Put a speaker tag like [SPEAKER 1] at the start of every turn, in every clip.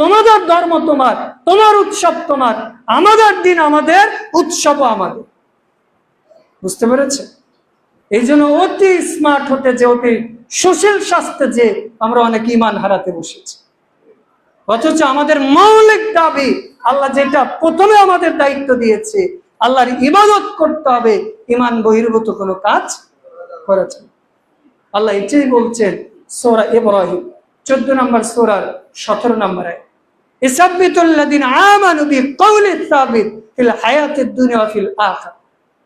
[SPEAKER 1] তোমাদের ধর্ম তোমার, তোমার উৎসব তোমার, আমাদের দিন আমাদের, উৎসব আমাদের। বুঝতে পেরেছে? এই জন্য অতি স্মার্ট হতে যে, অতি সুশীল স্বাস্থ্যে যে আমরা অনেক ইমান হারাতে বসেছি। অথচ আমাদের মৌলিক দাবি, আল্লাহ যেটা প্রথমে আমাদের দায়িত্ব দিয়েছে, আল্লাহর ইবাদত করতে হবে, ইমান বহির্ভূত কোনো কাজ করা যাবে। আল্লাহ এটাই বলছেন সূরা ইব্রাহিম 14 নম্বর সূরার 17 নম্বর আয়াত, ইসাব্বিতুল্লাযিনা আমানু বিকাউলিস সাবিত ফিল হায়াতিদ দুনিয়া ওয়া ফিল আখিরাহ।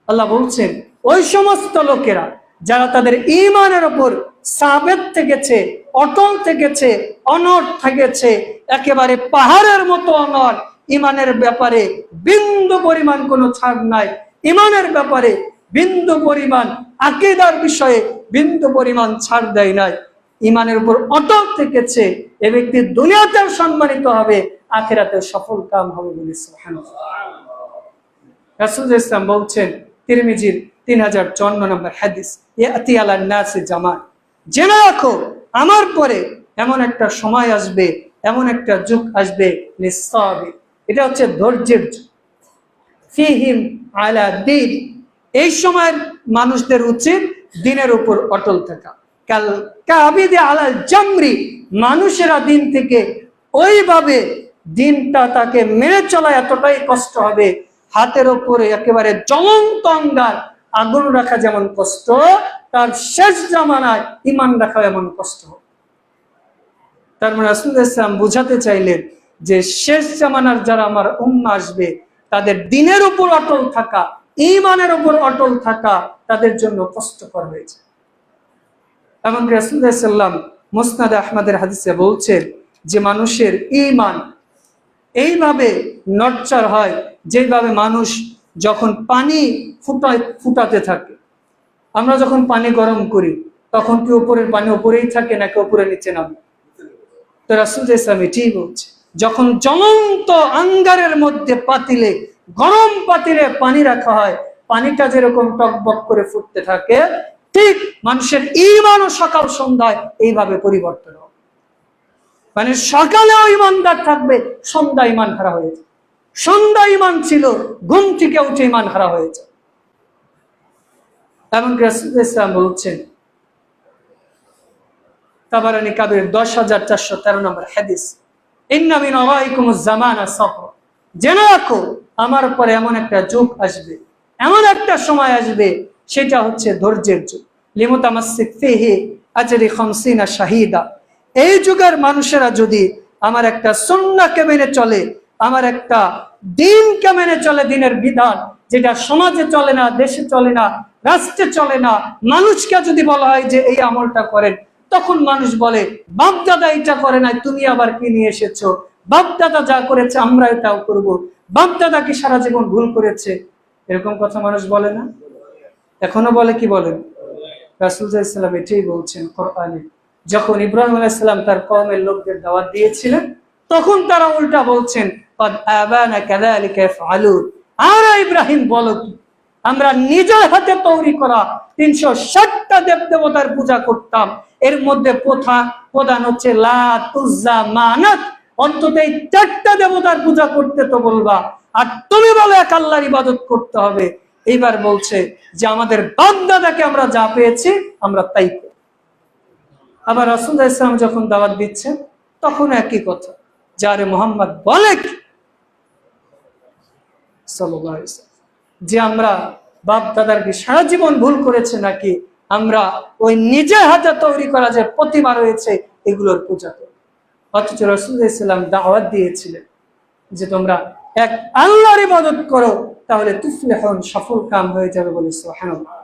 [SPEAKER 1] আল্লাহ বলছেন ওই সমস্ত লোকেরা যারা তাদের ঈমানের উপর সাবিত থেকেছে, অটল থেকেছে, অনড় থেকেছে, একেবারে পাহাড়ের মতো অনড়, ঈমানের ব্যাপারে বিন্দু পরিমাণ কোনো ছাড় নাই, ঈমানের ব্যাপারে বিন্দু পরিমাণ, আকীদার বিষয়ে বিন্দু পরিমাণ ছাড় দেয় নাই, ঈমানের উপর অটল থেকেছে, এ ব্যক্তি দুনিয়াতেও সম্মানিত হবে, আখিরাতেও সফল কাম হবে বলে সুবহানাল্লাহ। রাসূলুল্লাহ সাল্লাল্লাহু আলাইহি ওয়াসাল্লাম বলছেন তিরমিজির 3054 নম্বর হাদিস, ইয়াতি আলান নাসি জামান, জেনে রাখো আমার পরে এমন একটা সময় আসবে, এমন একটা যুগ আসবে, লিসাবির, এটা হচ্ছে ধৈর্যের যুগ, ফিহিম আলা দ্বীন, এই সময়ের মানুষদের উচিত দ্বীনের উপর অটল থাকা। কাল কাবিদি আলাল জামরি, মানুষেরা দিন থেকে ওইভাবে দিনটা তাকে মেনে চলা এতটাই কষ্ট হবে, হাতের উপরে একেবারে জ্বলন্ত অঙ্গার আগুন রাখা যেমন কষ্ট, তার শেষ জামানায় ঈমান রাখা এমন কষ্ট হবে। তার মানে রাসূলুল্লাহ সাল্লাল্লাহু আলাইহি ওয়াসাল্লাম বুঝাতে চাইলেন যে শেষ জামানার যারা আমার উম্মাহ আসবে, তাদের দ্বীনের উপর অটল থাকা, ঈমানের উপর অটল থাকা তাদের জন্য কষ্টকর হয়েছে। এবং রাসূলুল্লাহ সাল্লাল্লাহু আলাইহি ওয়াসাল্লাম মুসনাদ আহমদের হাদিসে বলছেন যে মানুষের ঈমান এইভাবে নড়চড় হয়, যেভাবে মানুষ যখন পানি ফুটাতে থাকে, আমরা যখন পানি গরম করি তখন কি উপরের পানি উপরেই থাকে নাকি উপরে নিচে নামে? তো রাসূলুল্লাহ সাল্লাল্লাহু আলাইহি ওয়াসাল্লাম এটাই বলছে, যখন জ্বলন্ত আঙ্গারের মধ্যে পাতিলে, গরম পাতিলে পানি রাখা হয়, পানিটা যেরকম টকবক করে ফুটতে থাকে, ঠিক মানুষের ঈমানও সকাল সন্ধ্যায় এইভাবে পরিবর্তন হবে। মানে সকালেও ঈমানদার থাকবে, সন্ধ্যা ঈমান হারা হয়েছে, সন্ধ্যা ঈমান ছিল, ঘুম থেকে উঠে ঈমান হারা হয়েছে। এবং রাসূলুল্লাহ সাল্লাল্লাহু আলাইহি ওয়াসাল্লাম বলছেন তাবারানী কাবির 10413 নম্বর হাদিস, ইন্না মিন ওয়ারাইকুমুজ জামানা সাফর, জেনে রাখো আমার পরে এমন একটা যুগ আসবে, এমন একটা সময় আসবে, সেটা হচ্ছে ধৈর্যের যুগ। লিমুতামাসসিক ফিহি আজরি 50 শাহীদা, এই যুগের মানুষেরা যদি আমার একটা সুন্নাহকে মেনে চলে, আমার একটা দ্বীনকে মেনে চলে, দ্বীনের বিধান যেটা সমাজে চলে না, দেশে চলে না, রাষ্ট্রে চলে না, মানুষকে যদি বলা হয় যে এই আমলটা করেন, তখন মানুষ বলে বাপদাদা এটা করে নাই, তুমি আবার কি নিয়ে এসেছো, বাপদাদা যা করেছে আমরা এটাও করব, বাপদাদা কি সারা জীবন ভুল করেছে, এরকম কথা মানুষ বলে না? এখনো বলে কি বলেন? রাসূলুল্লাহ সাল্লাল্লাহু আলাইহি ওয়াসাল্লাম এটাই বলছেন কোরআনে, যখন ইব্রাহিম আলাইহিস সালাম তার কওমের লোকদের দাওয়াত দিয়েছিলেন, তখন তারা উল্টা বলছেন ক্বাদ আবানা কাযালিকা ইয়াফআলুন, আর ইব্রাহিম বলো কি, আমরা নিজের হাতে তৈরি করা 360টা দেবদেবতার পূজা করতাম, এর মধ্যে প্রধান হচ্ছে লাত, উজ্জা, মানাত, অন্তত এই 4টা দেবতার পূজা করতে তো বলবা, আর তুমি বলো এক আল্লাহর ইবাদত করতে হবে। এইবার বলছে যে আমাদের বাপ দাদাকে আমরা যা পেয়েছি আমরা তাই করি। আবার রাসূলুল্লাহ সাল্লাল্লাহু আলাইহি ওয়াসাল্লাম যখন দাওয়াত দিচ্ছেন তখন একই কথা, যারে মুহাম্মদ বলে সাল্লাল্লাহু আলাইহি ওয়াসাল্লাম যে আমরা বাপ দাদার কি সারা জীবন ভুল করেছে, নাকি আমরা ওই নিজের হাতে তৈরি করা যে প্রতিমা রয়েছে এগুলোর পূজা করি। অথচ রাসূলুল্লাহ সাল্লাল্লাহু আলাইহি ওয়াসাল্লাম দাওয়াত দিয়েছিলেন যে তোমরা এক আল্লাহর ইবাদত করো, তাহলে তুফলিহুন, সফল কাম হয়ে যাবে বলে সুবহানাল্লাহ।